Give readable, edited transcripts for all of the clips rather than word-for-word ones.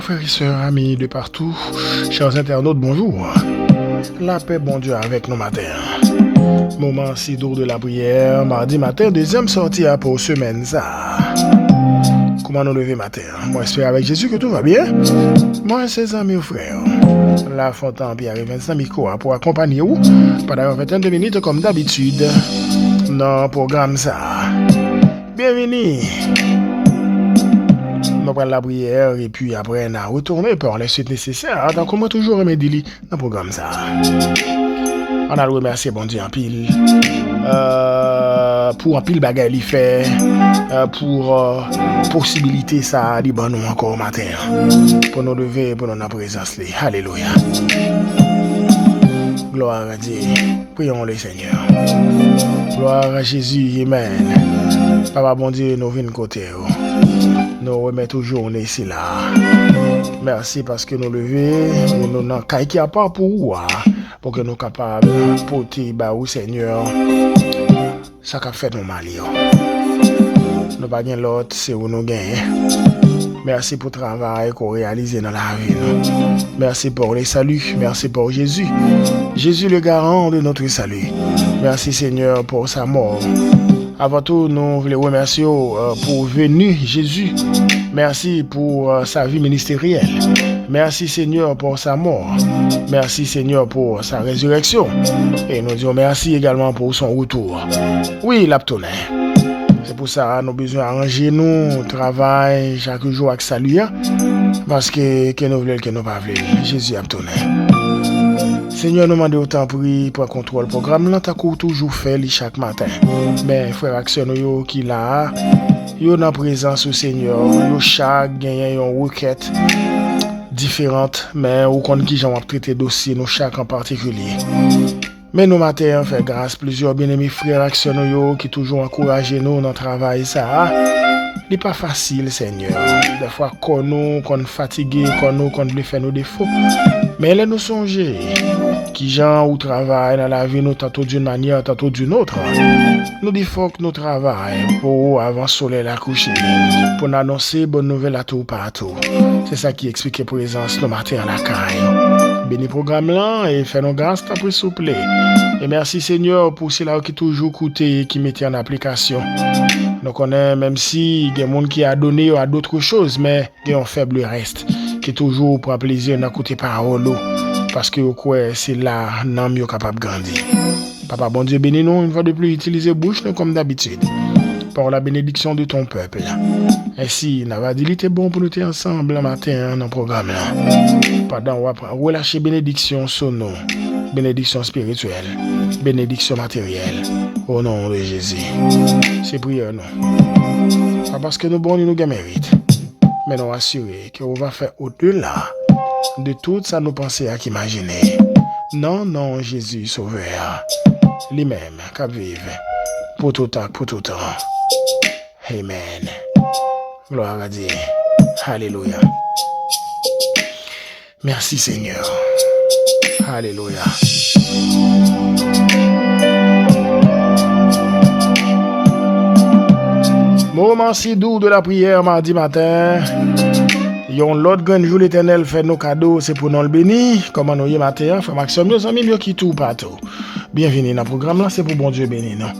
frères et sœurs, amis de partout, chers internautes, bonjour. La paix, bon Dieu, avec nos matins. Moment si doux de la prière, mardi matin, deuxième sortie pour semaine, ça. Comment nous lever matin? Moi, j'espère avec Jésus que tout va bien. Moi, ses amis ou frères. La Fontaine Pierre et Vincent Miko pour accompagner vous pendant 22 minutes comme d'habitude dans le programme ça. Bienvenue. Nous prenons la prière et puis après on a retourné pour les suites nécessaires. Donc moi toujours remédier dans le programme ça. On a remercié bon Dieu en pile pour un pile bagaille il fait pour possibilité ça dit bon nous encore matin pour nous lever pour notre présence là. Alléluia. Gloire à Dieu. Prions le Seigneur. Gloire à Jésus. Amen. Papa bon Dieu, nous venons côté. Nous remettons toujours ici là. Merci parce que nous levons, nous n'avons qu'à qui a pas pour vous, pour que nous capables de porter au Seigneur ça qu'a fait nos malheurs. Nous pas gain l'autre, c'est où nous gagnons. Merci pour le travail qu'on réalise dans la vie. Merci pour les saluts. Merci pour Jésus. Jésus le garant de notre salut. Merci Seigneur pour sa mort. Avant tout, nous voulons remercier pour venir Jésus. Merci pour sa vie ministérielle. Merci Seigneur pour sa mort. Merci Seigneur pour sa résurrection. Et nous disons merci également pour son retour. Oui, l'abtonné. C'est pour ça que nous avons besoin d'arranger nous travail chaque jour avec salut. Parce que nous voulons que nous ne pas voulons. Jésus a tourné. Seigneur, nous demandons autant prix pour contrôle le programme. Nous avons toujours fait chaque matin. Mais frère action nous qui là, yo dans présence au Seigneur, yo chaque gagne une requête différente, mais au compte qui j'en traiter dossier nous chaque en particulier. Mais nous matin fait grâce plusieurs bien-aimés frères actionneurs qui toujours encouragent nous dans le travail ça. Il n'est pas facile Seigneur. Des fois qu'on fatigué, qu'on veut faire nos défauts. Mais là nous songer qui gens au travail dans la vie nous tantôt d'une manière, tantôt d'une autre. Nous dit faut que nous travaillons pour avant soleil la coucher, pour annoncer bonne nouvelle à tout partout. C'est ça qui explique la présence nos matins à la caille. Béni programme là et fait nos grâces après souple. Et merci Seigneur pour cela qui toujours coûté et qui mettait en application. Nous connaissons même si il y a des gens qui a donné à d'autres choses, mais il y a un faible reste qui toujours prend plaisir dans côté parole parce que quoi c'est là non mieux capable de grandir. Papa bon Dieu bénis nous une fois de plus utiliser bouche comme d'habitude pour la bénédiction de ton peuple. Ainsi, n'a pas dit il était bon pour nous être ensemble le matin dans le programme là. Pendant on va relâcher bénédiction sur nous, bénédiction spirituelle, bénédiction matérielle au nom de Jésus. C'est prière non. Pas parce que nous bons nous gagnons mérite, mais nous assurer qu'on va faire au-delà de tout ça nous penser à qu'imaginer. Non, Jésus sauveur, lui-même qui vive pour tout temps, pour tout temps. Amen. Gloire à Dieu. Alléluia. Merci Seigneur. Alléluia. Moment si doux de la prière mardi matin. Yon l'autre grand jour l'éternel fait nos cadeaux, c'est pour nous le bénir. Comment nous y matin, frère Maxime, nos amis mieux qui tout partout. Bienvenue dans le programme là, c'est pour bon Dieu bénir non.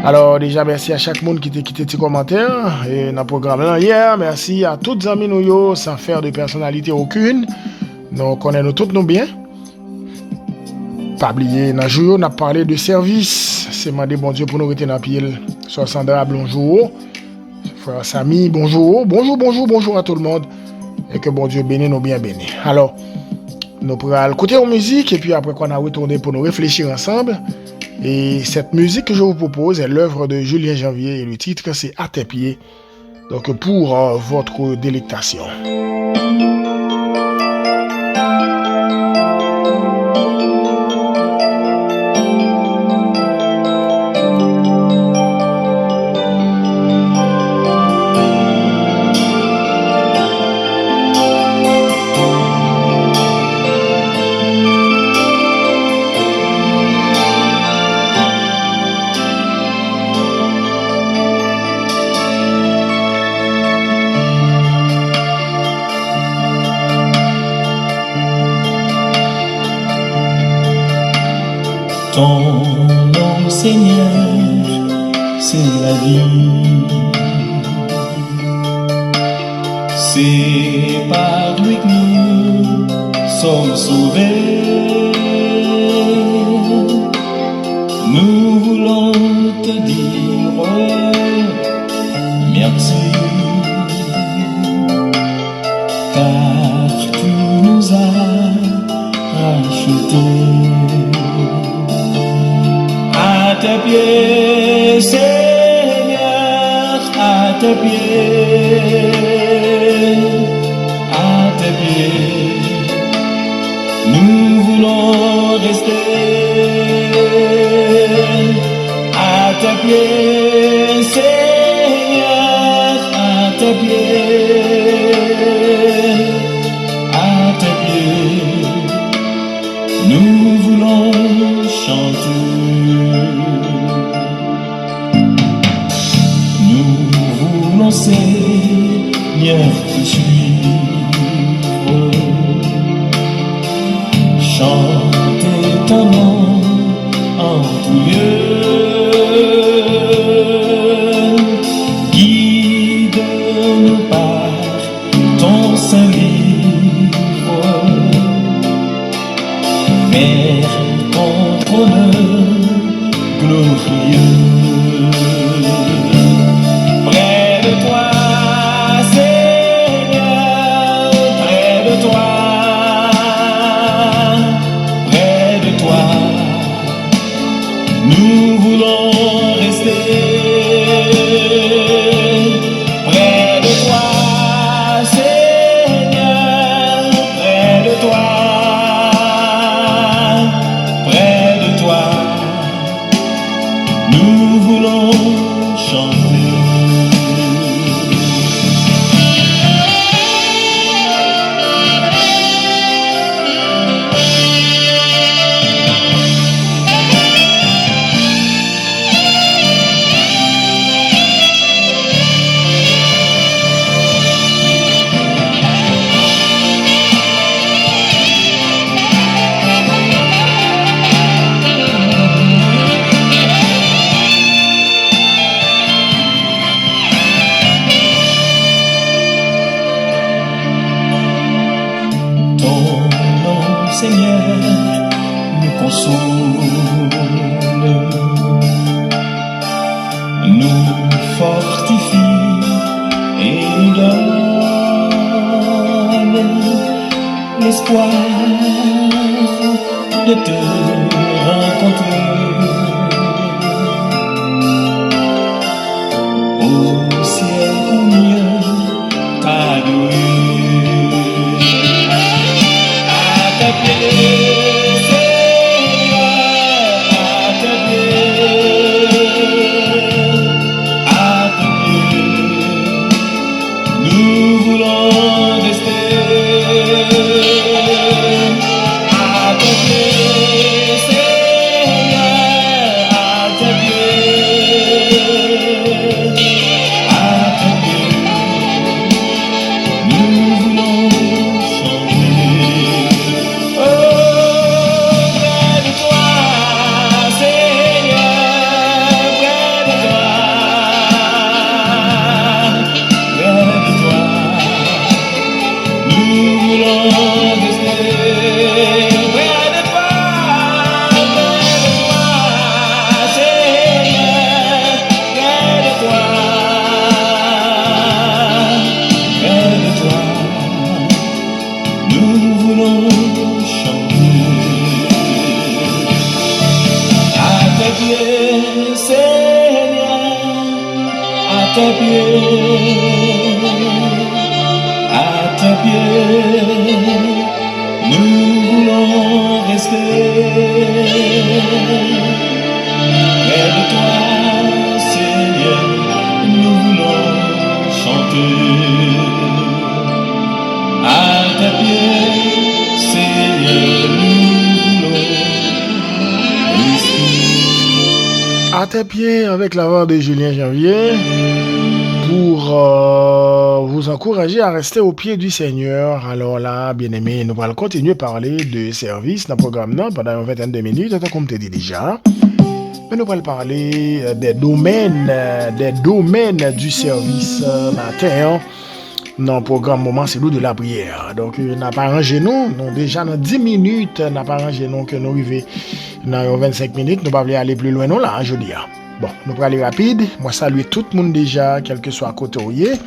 Alors déjà merci à chaque monde qui t'a quitté tes commentaires et dans le programme là hier, merci à tous les amis nous yo sans faire de personnalité aucune. Nous connaissons tous nous bien. Pas oublier dans jour on a parlé de service, c'est demander bon Dieu pour nous rester dans pied. Soit Sandra bonjour. Frère Samy bonjour à tout le monde et que bon Dieu bénisse nous bien bénis. Alors nous pourrons écouter en musique et puis après qu'on a retourné pour nous réfléchir ensemble. Et cette musique que je vous propose est l'œuvre de Julien Janvier et le titre c'est À tes pieds. Donc pour votre délectation. Ton nom, Seigneur, c'est la vie. C'est par lui que nous sommes sauvés. Nous voulons te dire merci, car tu nous as rachetés. À tes pieds, Seigneur, à tes pieds, à tes pieds, nous voulons rester. À tes pieds, Seigneur, à tes pieds, à tes pieds, nous voulons chanter. Seigneur, te suivre, chanter ton nom en tout lieu, guide-nous par ton saint livre, vers ton trône glorieux. Nous voulons rester près de toi, Seigneur, près de toi, près de toi. Nous voulons chanter. Seigneur, nous console, nous fortifie et nous donne l'espoir de te rencontrer. Au ciel ou mieux, t'adorer. Nous voulons rester à tes pieds, Seigneur, à tes pieds, à tes pieds. Nous voulons chanter. Oh, près de toi, Seigneur, près de toi. Tes pieds, à tes pieds, nous voulons rester près de toi, Seigneur, nous voulons chanter. À tes pieds, Seigneur, nous voulons rester. À tes pieds avec la voix de Julien Janvier. pour vous encourager à rester au pied du Seigneur. Alors là, bien aimé, nous allons continuer à parler de service dans le programme pendant une vingtaine de minutes, comme tu dis déjà. Mais nous allons parler des domaines du service matin. Dans le programme Moment, c'est nous de la prière. Donc, n'a pas arrangé nous déjà dans 10 minutes, n'a pas arrangé nous que nous arrivons dans 25 minutes. Nous ne pouvons pas aller plus loin, non, là, je dis. Bon, nous allons aller rapide. Moi, salue tout le monde déjà, quel que soit à côté où il est.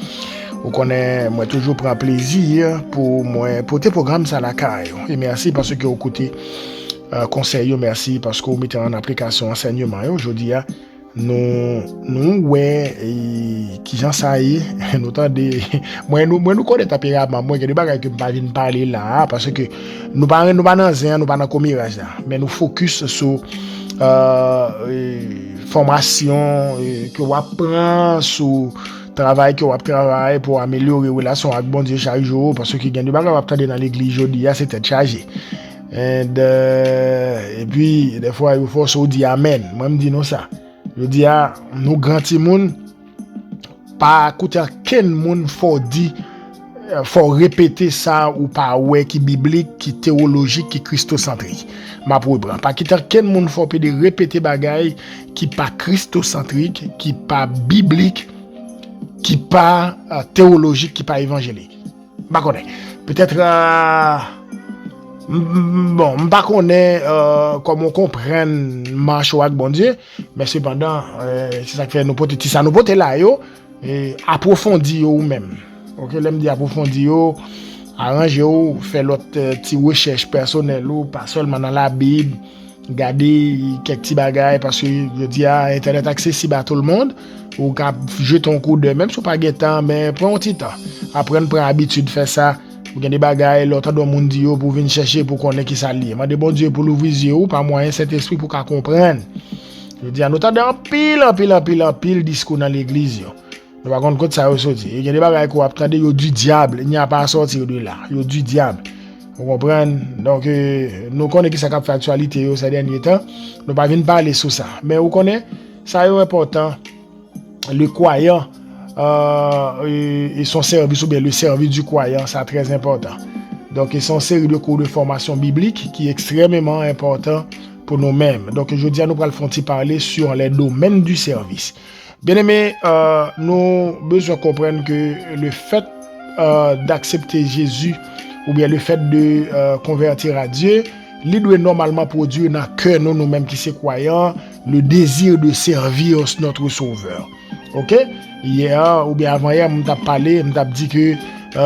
Vous connaissez, moi, toujours prends plaisir pour moi, pour tes programmes, ça la caille. Et merci parce que vous écoutez conseil, merci parce que vous mettez en application enseignement aujourd'hui. Nous ouais qui j'en sais nous tendez moi nous connaît taper moi que des bagages que pas venir parler là parce que nous pas dans nous pas dans commérage là mais nous focus sur formation que on apprend sur travail que on travaille pour améliorer relation avec bon Dieu chaque jour parce que gagne des bagages attendre dans l'église aujourd'hui c'était chargé et puis des fois il faut se dire amen moi me dis non ça. Je dis à nous grands moun pas écouter quel monde faut répéter ça ou pas ouais qui biblique qui théologique qui christocentrique m'a pour pas quitter quel monde faut de répéter bagaille qui pas christocentrique qui pas biblique qui pas théologique qui pas évangélique pas connaît peut-être bon, je ne connais pas comment on comprend marche avec bon Dieu, mais cependant, c'est ça qui fait nous porter ça nous porter là yo et approfondir ou même. OK, l'aime dire approfondir yo, arranger yo, faire l'autre petite recherche personnelle ou pas seulement dans la Bible, garder quelques petits bagages parce que je dis internet accessible à tout le monde ou cap jeter ton coup de même si pas temps mais prends un petit temps. Apprendre prendre habitude de faire ça. Vous avez des bagages, l'autre dans le monde pour venir chercher pour connaître qui ça lit. Mais de bon Dieu pour l'ouvrir les yeux, pas moyen cet esprit pour qu'on comprenne. Je dis, nous avons pile discours dans l'église. Nous ne compte ça aussi. Il y a des bagages qu'on attend, il y a du diable. Il n'y a pas à sortir de là. Il y a du diable. Vous comprenez? Donc, nous connaissons qui ça a fait actualité ces derniers temps. Nous ne pouvons pas parler sur ça. Mais vous connaissez, ça est important. Le croyant. Et son service ou bien le service du croyant, c'est très important. Donc, ils sont une série de cours de formation biblique qui est extrêmement important pour nous-mêmes. Donc, je dis à nous parler sur les domaines du service. Bien aimé, nous besoin comprendre que le fait d'accepter Jésus ou bien le fait de convertir à Dieu, il doit normalement produire dans le cœur nous-mêmes qui sommes croyants le désir de servir notre Sauveur. OK? Hier ou bien avant hier, on t'a parlé, on t'a dit que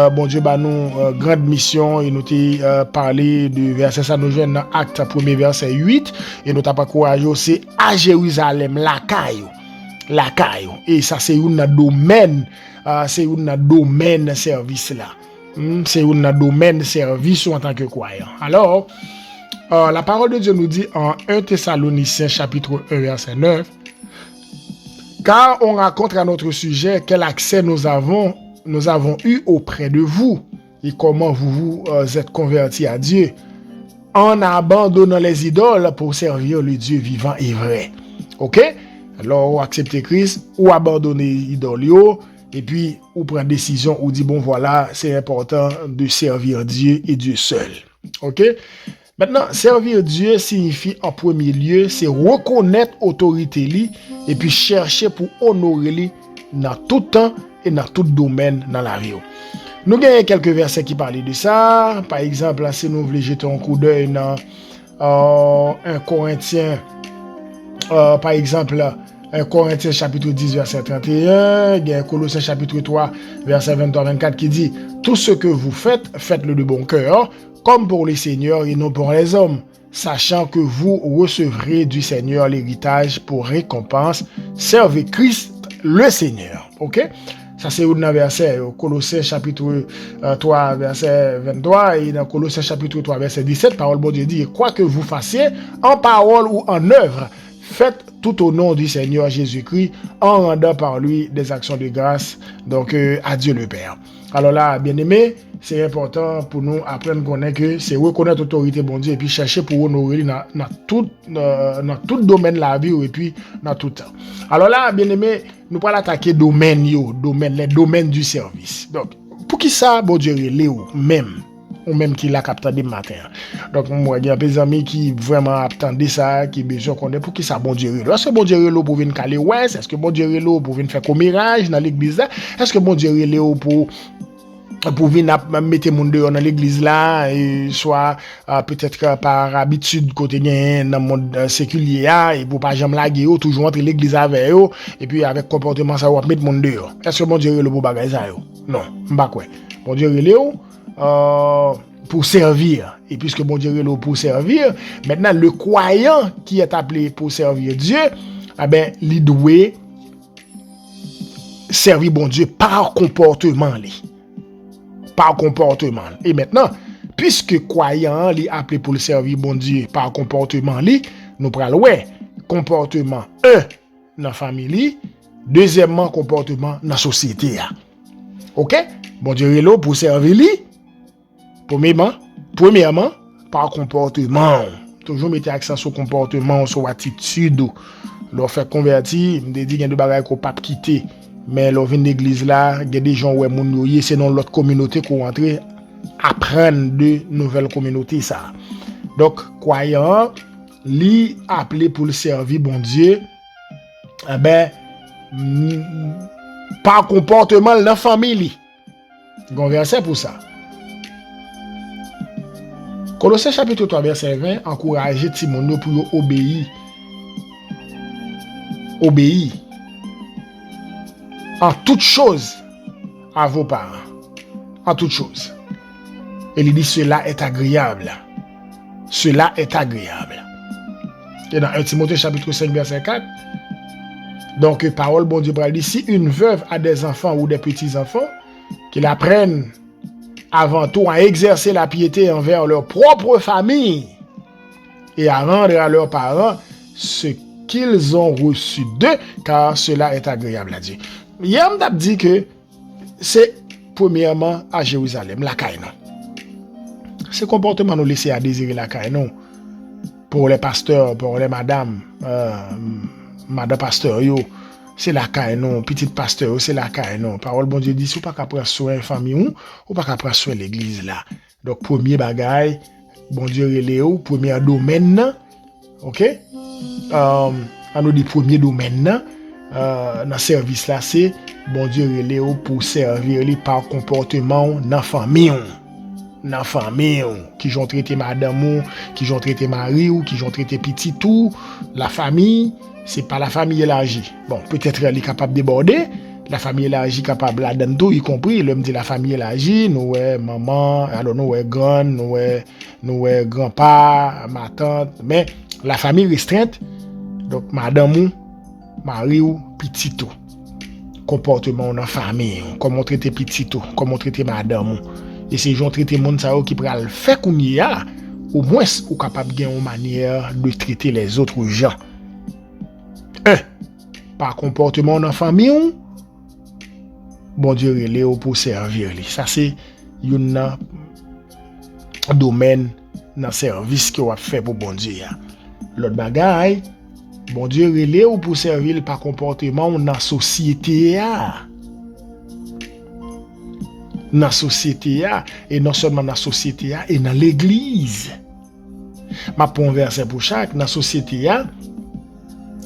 bon Dieu bah nous grande mission et nous t'a parlé de verset ça nous joint dans Acte 1er verset 8 et nous t'a pas courageux c'est à Jérusalem la caillou et ça c'est un domaine service là. C'est un domaine service en tant que croyant. Alors la parole de Dieu nous dit en 1 Thessaloniciens chapitre 1 verset 9 car on raconte à notre sujet quel accès nous avons eu auprès de vous et comment vous êtes convertis à Dieu en abandonnant les idoles pour servir le Dieu vivant et vrai. OK? Alors, accepter Christ ou abandonner l'idole et puis ou prendre décision ou dire bon voilà, c'est important de servir Dieu et Dieu seul. OK? Maintenant, servir Dieu signifie en premier lieu, c'est reconnaître l'autorité lui et puis chercher pour honorer lui dans tout temps et dans tout domaine dans la vie. Nous avons quelques versets qui parlent de ça. Par exemple, là, si nous voulons jeter un coup d'œil dans 1 Corinthiens, par exemple, 1 Corinthiens chapitre 10 verset 31, il y a Colossiens chapitre 3 verset 23-24 qui dit « Tout ce que vous faites, faites-le de bon cœur, comme pour les seigneurs et non pour les hommes, sachant que vous recevrez du Seigneur l'héritage pour récompense. Servez Christ le Seigneur. » OK? Ça c'est un verset, Colossiens chapitre 3 verset 23 et dans Colossiens chapitre 3 verset 17, parole de Dieu dit « Quoi que vous fassiez, en parole ou en œuvre, faites tout au nom du Seigneur Jésus-Christ, en rendant par lui des actions de grâce, donc à Dieu le Père. » Alors là, bien aimé, c'est important pour nous apprendre qu'on est que c'est reconnaître l'autorité bon Dieu et puis chercher pour honorer dans tout domaine de la vie et puis dans tout temps. Alors là, bien aimé, nous allons attaquer les domaines du service. Donc, pour qui ça, bon Dieu, Léo, ou même qui l'a capté des matin. Donc, moi, il y a des amis qui vraiment attendent ça, qui besoin qu'on ait pour qui ça, bon Dieu, est-ce que bon Dieu, Léo pour venir caler ouais, est-ce que bon Dieu, Léo pour venir faire commérage dans l'église là, est-ce que bon Dieu, Léo pour venir mettre mon dehors dans l'église là, et soit peut-être par habitude côté dans le monde séculier et pour pas jamais laguer toujours entre l'église avec eux et puis avec comportement ça mettre mon dehors. Est-ce que bon Dieu le pour bagay ça yo? Non, m'pa quoi. Bon Dieu Léo pour servir, et puisque bon Dieu est pour servir, maintenant le croyant qui est appelé pour servir Dieu, eh ben il doit servir bon Dieu par comportement et maintenant puisque croyant est appelé pour le servir bon Dieu par comportement nous prenons comportement dans la famille, deuxièmement comportement dans la société. OK? Bon Dieu est là pour servir lui. Premièrement, par comportement. Toujours mettre accent sur comportement, sur attitude. Leur faire convertir, me dit qu'il y a des bagages qu'on pas quitter. Mais leur vient l'église là, il y a des gens où moun yoye, c'est dans l'autre communauté qu'on rentre apprendre de nouvelles communautés ça. Donc croyant, li appelé pour le servir bon Dieu, eh ben par comportement dans la famille. Gon verset pour ça. Colossiens chapitre 3 verset 20 encourager Timon pour obéir en toutes choses à vos parents. En toutes choses. Et il dit cela est agréable. Cela est agréable. Et dans 1 Timothée chapitre 5 verset 4. Donc parole bon Dieu dit si une veuve a des enfants ou des petits-enfants, qu'ils apprennent avant tout à exercer la piété envers leur propre famille et à rendre à leurs parents ce qu'ils ont reçu d'eux, car cela est agréable à Dieu. Hier, on a dit que c'est premièrement à Jérusalem, la caille. Ce comportement nous laisse à désirer la caille, non? Pour les pasteurs, pour les madame pasteur, c'est la caille, non? Petite pasteur, c'est la caille, non? Parole bon Dieu dit, si vous pas qu'à prendre soin famille ou pas qu'à prendre soin l'église là. Donc, premier bagaille, bon Dieu relève, premier domaine, ok? On nous dit premier domaine, dans service là, c'est bon Dieu relève pour servir les par comportement dans famille. Dans famille, qui ont traité madame, qui ont traité mari, qui ont traité petit tout, la famille, c'est pas la famille élargie. Bon, peut-être elle est capable de déborder, la famille élargie capable là dedans tout, y compris, l'homme dit la famille élargie, nous maman, alors nous grand, nous grand-père, ma tante, mais la famille restreinte, donc madame, mari ou petit tout. Comportement dans famille, comment traiter petit tout, comment traiter madame. Et ces gens traiter monde ça qui pral faire comme il y a, au moins ou capable gagner une manière de traiter les autres gens. Par comportement dans famille, bon Dieu relève pour servir lui. Ça c'est un domaine dans service que on fait pour bon Dieu. L'autre bagaille, bon Dieu relève pour servir par comportement dans société. Dans la société, et non seulement dans la société, et dans l'église. Ma pour un verset pour chaque, dans la société,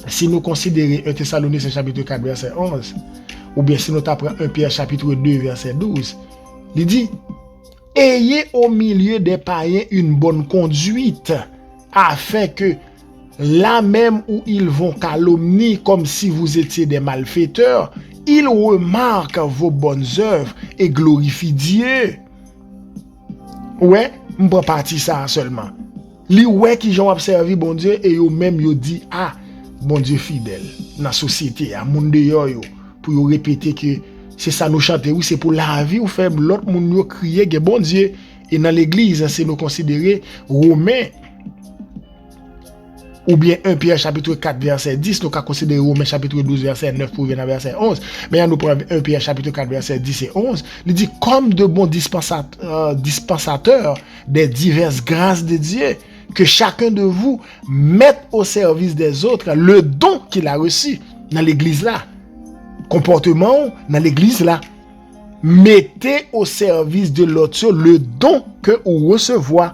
si nous considérons 1 Thessaloniciens chapitre 4, verset 11, ou bien si nous apprenons 1 Pierre chapitre 2, verset 12, il dit, ayez au milieu des païens une bonne conduite, afin que là même où ils vont calomnier comme si vous étiez des malfaiteurs, ils remarquent vos bonnes œuvres et glorifient Dieu. Ouais, on prend partie ça seulement. Li ouais qui ont observé bon Dieu et eux même yo dit ah bon Dieu fidèle dans la société à monde yo pour yo répéter que c'est ça nous chanter oui c'est pour la vie ou faire l'autre monde yo crier que bon Dieu et dans l'église c'est nous considérer Romains ou bien 1 Pierre chapitre 4 verset 10, nous avons considéré Romains chapitre 12 verset 9 pour venir à verset 11, mais nous prenons 1 Pierre chapitre 4 verset 10 et 11, il dit comme de bons dispensateurs des diverses grâces de Dieu, que chacun de vous mette au service des autres le don qu'il a reçu dans l'église là. Comportement dans l'église là. Mettez au service de l'autre le don que vous recevez.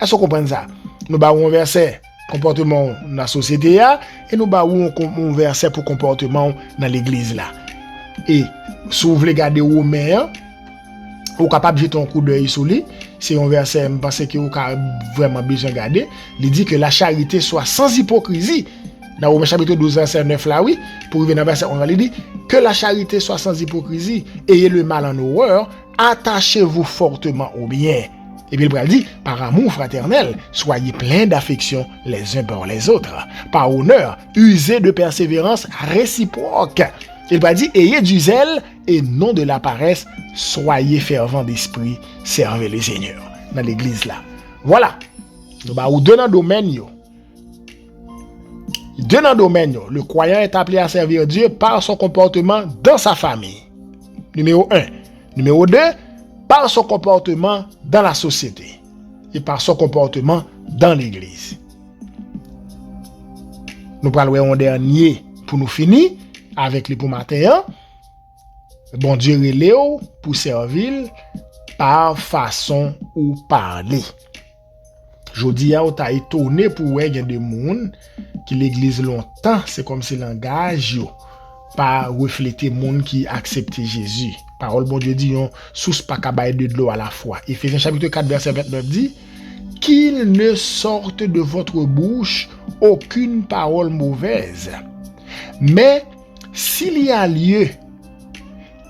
Est-ce que vous comprenez ça? Nous avons un verset comportement dans la société là, et nous avons un verset pour comportement dans l'église là. Et si vous voulez garder Romains, vous êtes capable de jeter un coup d'œil sur lui. C'est un verset, je pense que vous avez vraiment besoin de garder. Il dit que la charité soit sans hypocrisie. Dans Romains chapitre 12, verset 9 là, oui, pour revenir dans verset 11, il dit que la charité soit sans hypocrisie, ayez le mal en horreur, attachez-vous fortement au bien. Et puis il dit, par amour fraternel, soyez pleins d'affection les uns pour les autres. Par honneur, usez de persévérance réciproque. Il dit, ayez du zèle et non de la paresse, soyez fervents d'esprit, servez le Seigneur. Dans l'église là. Voilà. Nous avons deux dans le domaine. Deux dans le domaine. Le croyant est appelé à servir Dieu par son comportement dans sa famille. Numéro 1. Numéro 2. Par son comportement dans la société. Et par son comportement dans l'église. Nous parlons un dernier pour nous finir avec les pour matin. Bon Dieu reléo pour servir par façon ou parler. Jodi a ou ta étonné pour ouais il y a des monde qui l'église longtemps, c'est comme si langage yo pas refléter monde qui accepte Jésus. Parole bon Dieu dit yon sous pas cabaye de l'eau à la fois. Éphésiens chapitre 4 verset 29 dit qu'il ne sorte de votre bouche aucune parole mauvaise. Mais s'il y a lieu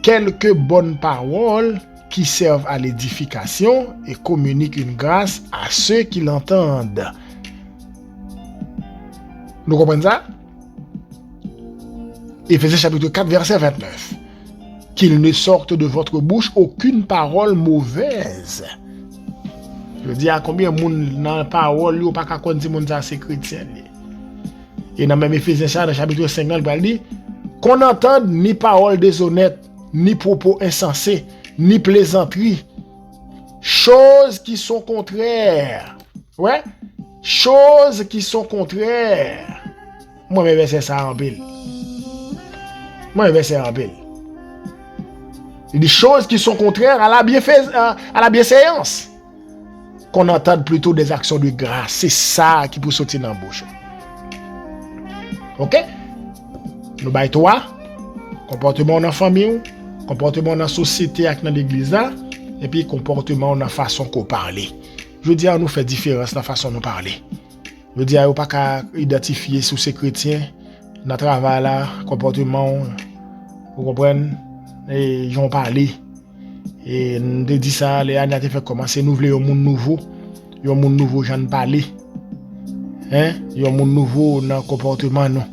quelques bonnes paroles qui servent à l'édification et communiquent une grâce à ceux qui l'entendent. Nous comprenons ça? Éphésiens chapitre 4 verset 29. Qu'il ne sorte de votre bouche aucune parole mauvaise. Je dis à combien de monde dans la parole ou pas qu'à dire monde ça c'est chrétien. Et dans même Éphésiens chapitre 5 il dit qu'on n'entende ni parole déshonnête, ni propos insensés, ni plaisanteries, choses qui sont contraires. Ouais? Choses qui sont contraires. Moi, je vais faire ça en pile. Il dit choses qui sont contraires à la bienséance. Qu'on entende plutôt des actions de grâce. C'est ça qui peut sortir dans la bouche. Ok? Nous baillons toi. Comportement dans la famille, comportement dans la société avec dans l'église et puis comportement dans la façon qu'on parle. Je dis à nous fait différence dans la façon de nous parler. Je dis à nous pas qu'à identifier sous ces chrétiens dans le travail là, comportement, vous comprenez, et ils ont parlé. Et nous dit ça, les années fait commencer nous voulons un monde nouveau. Un monde nouveau, j'en parler. Hein? Un monde nouveau dans le comportement non.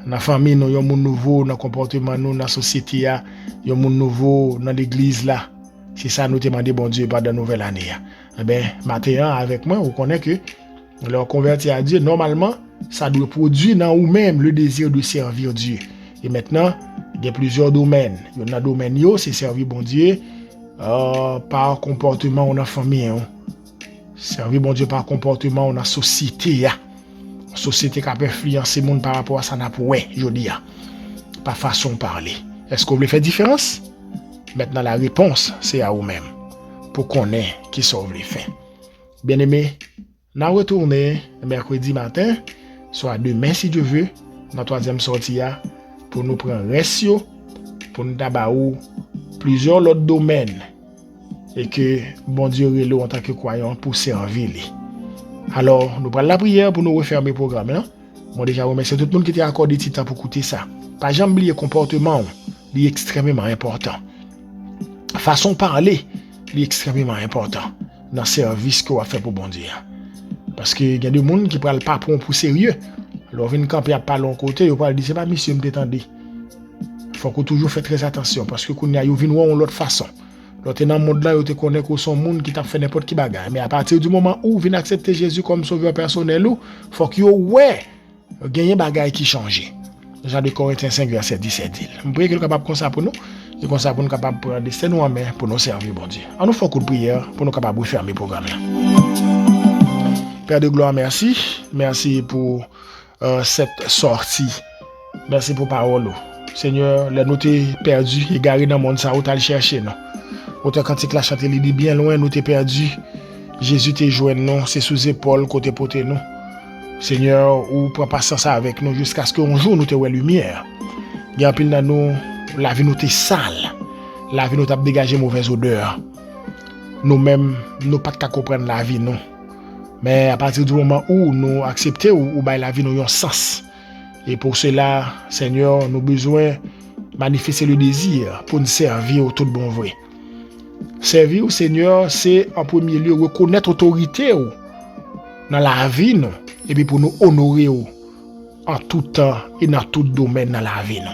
Dans la famille, nous avons un monde nouveau dans le comportement, nous, dans la société, il y a un monde nouveau dans l'église là. C'est ça nous demandons bon Dieu pendant la nouvelle année. Eh bien, maintenant, avec moi, vous connaissez que leur convertir à Dieu, normalement, ça doit produire dans vous-même le désir de servir Dieu. Et maintenant, il y a plusieurs domaines. Il y a un domaine, c'est servir bon Dieu par comportement dans la famille. Servir bon Dieu par comportement dans la société. Société qui a influencé le monde par rapport à ça, je dis, par façon de parler. Est-ce que vous voulez faire différence? Maintenant, la réponse, c'est à vous-même. Pour qu'on ait qui sauve les faits. Bien aimé, nous retournons mercredi matin, soit demain si Dieu veut, dans la troisième sortie, pour nous prendre ratio, pour nous tabaou plusieurs autres domaines. Et que bon Dieu reloue en tant que croyant pour servir. Alors, nous prenons la prière pour nous refermer le programme. Hein? Bon, déjà, remercie tout le monde qui t'a accordé du temps pour écouter ça. Pas jamais oublier le comportement, il est extrêmement important. Façon de parler, il est extrêmement important dans le service qu'on va faire pour bon Dieu. Parce qu'il y a des gens qui ne parlent pas pour sérieux. Alors, vient camper à parler de côté, ils parlent, c'est pas monsieur, me détendez. Il faut qu'on toujours fait très attention parce que qu'on y a une l'autre façon. L'autre dans le monde là, vous te connaissez que son monde qui t'a fait n'importe qui bagaille. Mais à partir du moment où vous venez accepter Jésus comme sauveur personnel, il faut que vous gagnez bagaille qui change. Jean de Corinthiens 5, verset 17. Je prie que nous capable comme ça pour nous. Et comme ça pour nous capable de prendre des nous en main pour nous servir, bon Dieu. On nous fait un coup de prière pour nous capables de fermer le programme là. Père de gloire, merci. Merci pour cette sortie. Merci pour parole. Seigneur, les nous t'es perdu, égaré dans le monde, ça, où t'as le chercher, non? Autant quand tu as chanté, il dit bien loin, nous t'es perdu. Jésus t'es joué, non? C'est sous épaule, côté poté, non? Seigneur, ou prends patience avec nous jusqu'à ce qu'un jour nous te voie lumière. Il y a pile dans nous, la vie nous t'est sale. La vie nous t'a dégagé mauvaise odeur. Nous-mêmes, nous pas qu'à comprendre la vie, non? Mais à partir du moment où nous acceptons ou la vie nous a un sens. Et pour cela, Seigneur, nous avons besoin de manifester le désir pour nous servir au tout bon vrai. Servir au Seigneur, c'est en premier lieu reconnaître l'autorité dans la vie, non? Et puis pour nous honorer en tout temps et dans tout domaine dans la vie, non?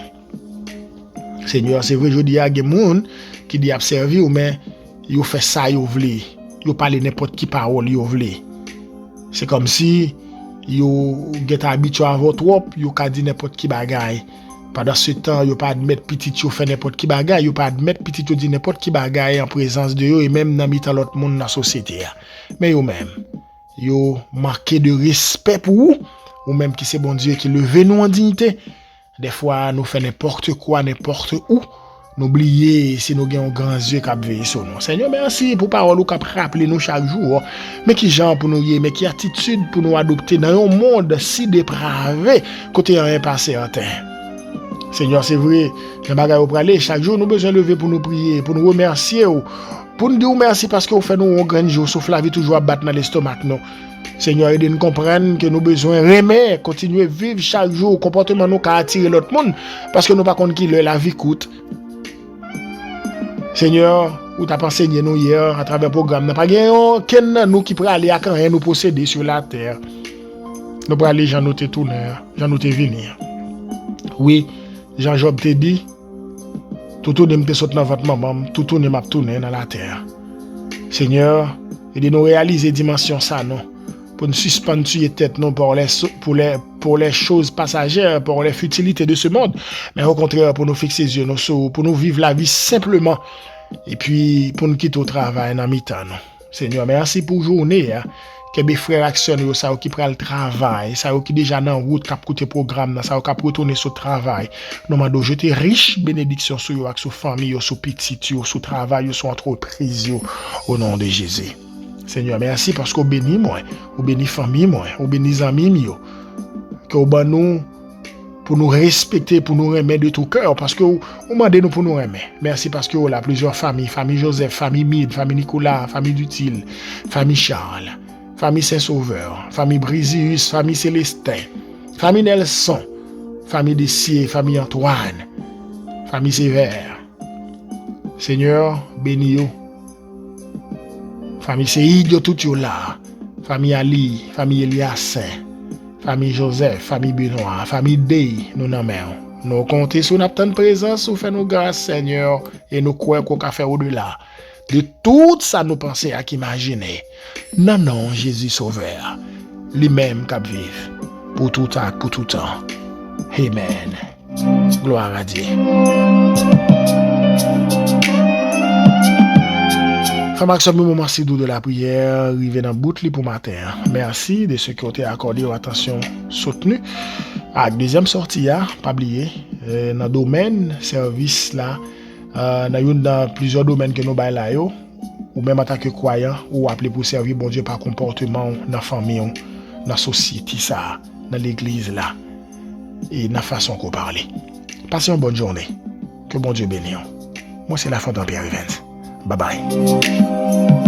Seigneur, c'est vrai, je dis à des gens qui disent servir, mais ils font ça, ils veulent. Ils parlent n'importe qui parole, ils veulent. C'est comme si yo get habitué à votre trop, yo ka di n'importe qui bagaille. Pendant ce temps, yo pas admettre petit yo fait n'importe qui bagaille, yo pas admettre petit yo di n'importe qui bagaille en présence de yo et même dans mitan l'autre monde dans la société. Mais yo même, yo manqué de respect pour vous, ou même qui c'est bon Dieu qui levé nous en dignité. Des fois, nous fait n'importe quoi, n'importe où. N'oubliez si nous avons grand yeux qui veillent sur nous. Seigneur, merci pour parole qui rappelle nous chaque jour. Mais qui genre pour nous y, mais qui attitude pour nous adopter dans un monde si dépravé, côté rien passé en terre. Seigneur, c'est vrai, les bagages au aller chaque jour, nous avons besoin de lever pour nous prier, pour nous remercier, pour nous dire merci parce que vous faites nous un grand jour, sauf la vie toujours à battre dans l'estomac. Non. Seigneur, aidez nous comprendre que nous avons besoin de remettre, continuer à vivre chaque jour, comportement nous qui attire l'autre monde, parce que nous ne pouvons pas qui la vie coûte. Seigneur, où t'as enseigné nous hier à travers le programme, n'a pas gagné aucun nous qui pourrait aller à quand nous posséder sur la terre. Nous pourrons aller, Jean nous te tourner, Jean nous te venir. Oui, Jean-Job te dit, tout tourne me saute dans votre maman, tout tourne m'a tourner dans la terre. Seigneur, aidez nous réaliser dimension ça non, pour nous suspendre sur tête non pour les choses passagères, pour les futilités de ce monde, mais au contraire pour nous fixer les yeux nous sur, pour nous vivre la vie simplement et puis pour nous quitter au travail dans mi-temps. Seigneur, merci pour journée que mes frères actionnaires ça qui prend le travail, ça qui déjà dans route cap côté programme, ça qui retourner sur travail. Nous demandons jeter riche bénédiction sur yo, sur famille, sur petit, sur travail, sur entreprise au nom de Jésus. Seigneur, merci parce qu'on bénit moi, on bénit famille moi, on bénit amis moi. Que vous nous pour nous respecter, pour nous remettre de tout cœur, parce que vous demandez nous pour nous remettre. Merci parce que vous avez plusieurs familles, famille Joseph, famille Mide, famille Nicolas, famille Dutil, famille Charles, famille Saint-Sauveur, famille Brisius, famille Célestin, famille Nelson, famille Dessier, famille Antoine, famille Sévère. Seigneur, bénis-vous. Famille Seïd, tout yo là. Famille Ali, famille Elias, famille Joseph, famille Benoît, famille Dey, nous n'en mettons. Nous comptons sur notre présence, nous faisons grâce, Seigneur, et nous croyons qu'on peut faire au-delà de tout ça nous pensons à qu'imaginer. Non, non, Jésus Sauveur, lui-même qui vive pour tout temps, pour tout temps. Amen. Gloire à Dieu. Frère Maxime, merci de la prière, arrivé dans le bout pour matin. Merci de ceux qui ont été accordés aux attention soutenue. À la deuxième sortie, pas oublier, dans le domaine service là, dans plusieurs domaines que nous avons là, ou même en tant que croyant, ou appelé pour servir bon Dieu par comportement dans la famille, dans la société, ça, dans l'église là, et dans la façon qu'on parle. Passez une bonne journée. Que bon Dieu bénisse. Moi, c'est la fin de Pierre Evans. Bye bye.